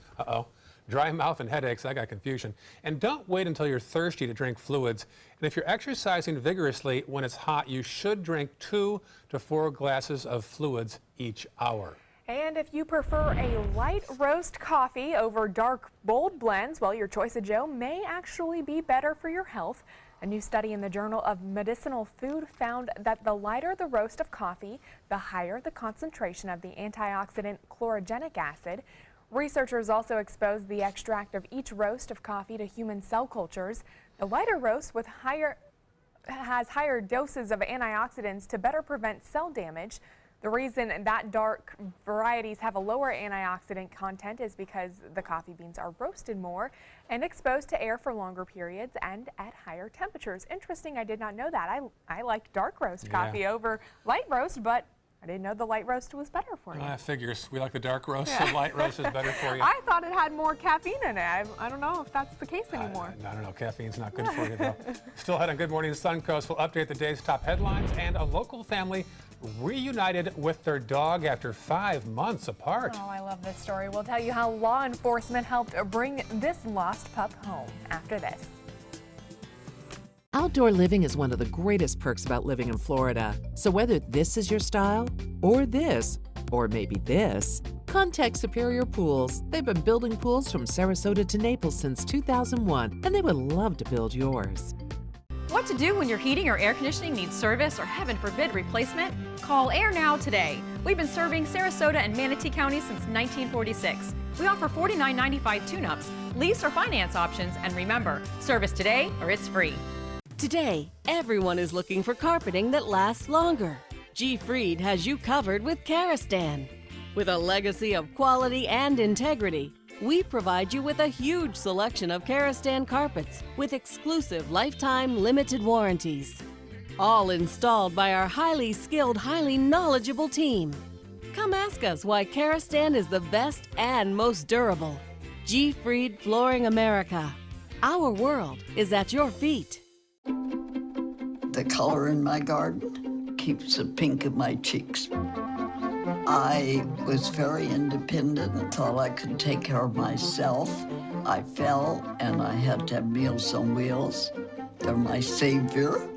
dry mouth and headaches. I got confusion. And don't wait until you're thirsty to drink fluids. And if you're exercising vigorously when it's hot, you should drink 2 to 4 glasses of fluids each hour. And if you prefer a light roast coffee over dark, bold blends, well, your choice of Joe may actually be better for your health. A new study in the Journal of Medicinal Food found that the lighter the roast of coffee, the higher the concentration of the antioxidant chlorogenic acid. Researchers also exposed the extract of each roast of coffee to human cell cultures. The lighter roast has higher doses of antioxidants to better prevent cell damage. The reason that dark varieties have a lower antioxidant content is because the coffee beans are roasted more and exposed to air for longer periods and at higher temperatures. Interesting, I did not know that. I like dark roast coffee over light roast, but I didn't know the light roast was better for you. That figures. We like the dark roast, so light roast is better for you. I thought it had more caffeine in it. I don't know if that's the case anymore. I don't know. Caffeine's not good for you, though. Still ahead on Good Morning Suncoast, we'll update the day's top headlines, and a local family reunited with their dog after 5 months apart. Oh, I love this story. We'll tell you how law enforcement helped bring this lost pup home after this. Outdoor living is one of the greatest perks about living in Florida. So whether this is your style, or this, or maybe this, contact Superior Pools. They've been building pools from Sarasota to Naples since 2001, and they would love to build yours. What to do when your heating or air conditioning needs service or, heaven forbid, replacement? Call Air Now today. We've been serving Sarasota and Manatee County since 1946. We offer $49.95 tune-ups, lease or finance options, and remember, service today or it's free. Today, everyone is looking for carpeting that lasts longer. G. Fried has you covered with Karastan. With a legacy of quality and integrity, we provide you with a huge selection of Karastan carpets with exclusive lifetime limited warranties. All installed by our highly skilled, highly knowledgeable team. Come ask us why Karastan is the best and most durable. G. Fried Flooring America. Our world is at your feet. The color in my garden keeps the pink in my cheeks. I was very independent and thought I could take care of myself. I fell and I had to have Meals on Wheels. They're my savior.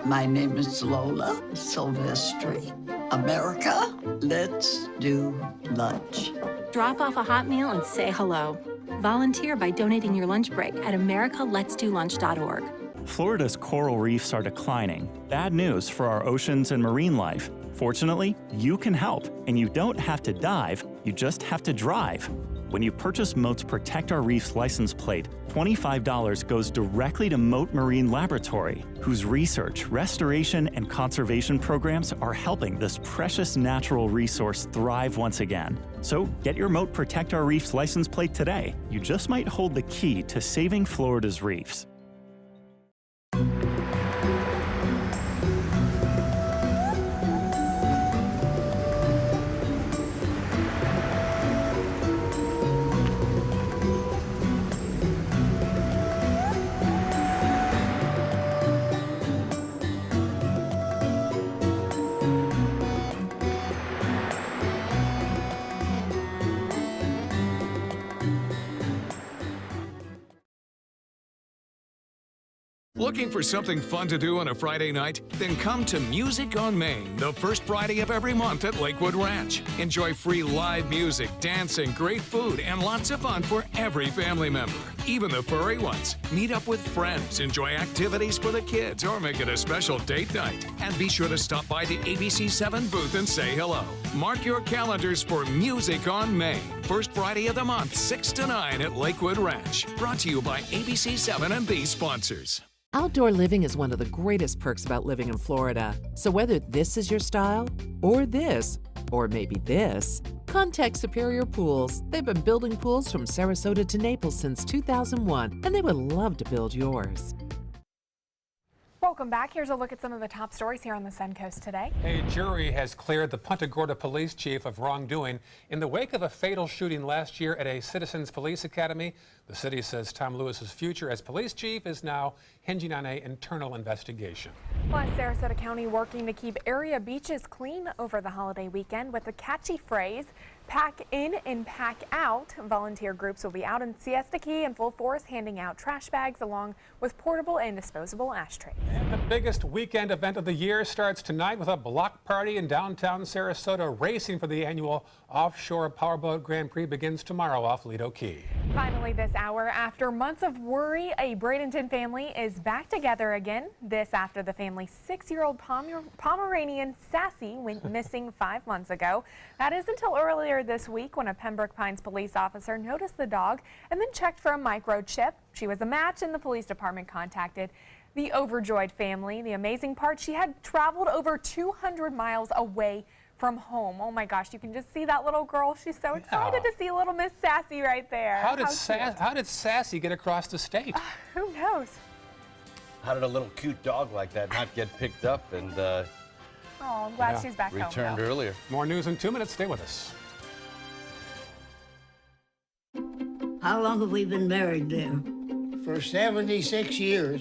My name is Lola Silvestri. America, let's do lunch. Drop off a hot meal and say hello. Volunteer by donating your lunch break at americaletsdolunch.org. Florida's coral reefs are declining. Bad news for our oceans and marine life. Fortunately, you can help, and you don't have to dive, you just have to drive. When you purchase Moat's Protect Our Reefs license plate, $25 goes directly to Moat Marine Laboratory, whose research, restoration, and conservation programs are helping this precious natural resource thrive once again. So get your Moat Protect Our Reefs license plate today. You just might hold the key to saving Florida's reefs. Looking for something fun to do on a Friday night? Then come to Music on Main, the first Friday of every month at Lakewood Ranch. Enjoy free live music, dancing, great food, and lots of fun for every family member, even the furry ones. Meet up with friends, enjoy activities for the kids, or make it a special date night. And be sure to stop by the ABC7 booth and say hello. Mark your calendars for Music on Main, first Friday of the month, 6 to 9 at Lakewood Ranch. Brought to you by ABC7 and these sponsors. Outdoor living is one of the greatest perks about living in Florida. So whether this is your style, or this, or maybe this, contact Superior Pools. They've been building pools from Sarasota to Naples since 2001, and they would love to build yours. Welcome back. Here's a look at some of the top stories here on the Suncoast today. A jury has cleared the Punta Gorda police chief of wrongdoing in the wake of a fatal shooting last year at a Citizens Police Academy. The city says Tom Lewis's future as police chief is now hinging on an internal investigation. Plus, Sarasota County working to keep area beaches clean over the holiday weekend with the catchy phrase, pack in and pack out. Volunteer groups will be out in Siesta Key in full force handing out trash bags along with portable and disposable ashtrays. And the biggest weekend event of the year starts tonight with a block party in downtown Sarasota. Racing for the annual Offshore Powerboat Grand Prix begins tomorrow off Lido Key. Finally this hour, after months of worry, a Bradenton family is back together again. This after the family's 6-year-old Pomeranian Sassy went missing 5 months ago. That is until earlier this week when a Pembroke Pines police officer noticed the dog and then checked for a microchip. She was a match and the police department contacted the overjoyed family. The amazing part, she had traveled over 200 miles away from home. Oh my gosh, you can just see that little girl. She's so excited to see little Miss Sassy right there. How did Sassy get across the state? Who knows? How did a little cute dog like that not get picked up and Oh, I'm glad she's back returned home. earlier? More news in 2 minutes. Stay with us. How long have we been married now? For 76 years.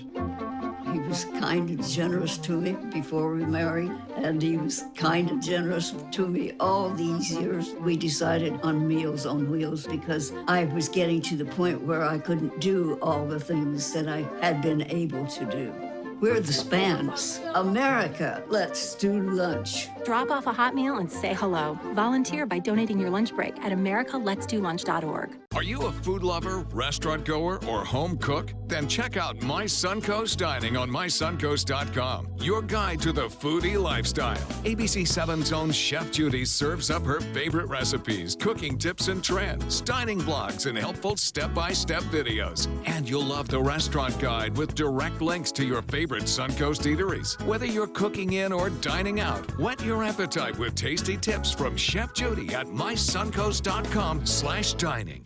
He was kind and generous to me before we married, and he was kind and generous to me all these years. We decided on Meals on Wheels because I was getting to the point where I couldn't do all the things that I had been able to do. We're the Spans. America, let's do lunch. Drop off a hot meal and say hello. Volunteer by donating your lunch break at americaletsdolunch.org. Are you a food lover, restaurant goer, or home cook? Then check out My Suncoast Dining on mysuncoast.com, your guide to the foodie lifestyle. ABC 7's own Chef Judy serves up her favorite recipes, cooking tips and trends, dining blogs, and helpful step-by-step videos. And you'll love the restaurant guide with direct links to your favorite Suncoast eateries. Whether you're cooking in or dining out, whet your appetite with tasty tips from Chef Judy at mysuncoast.com/dining.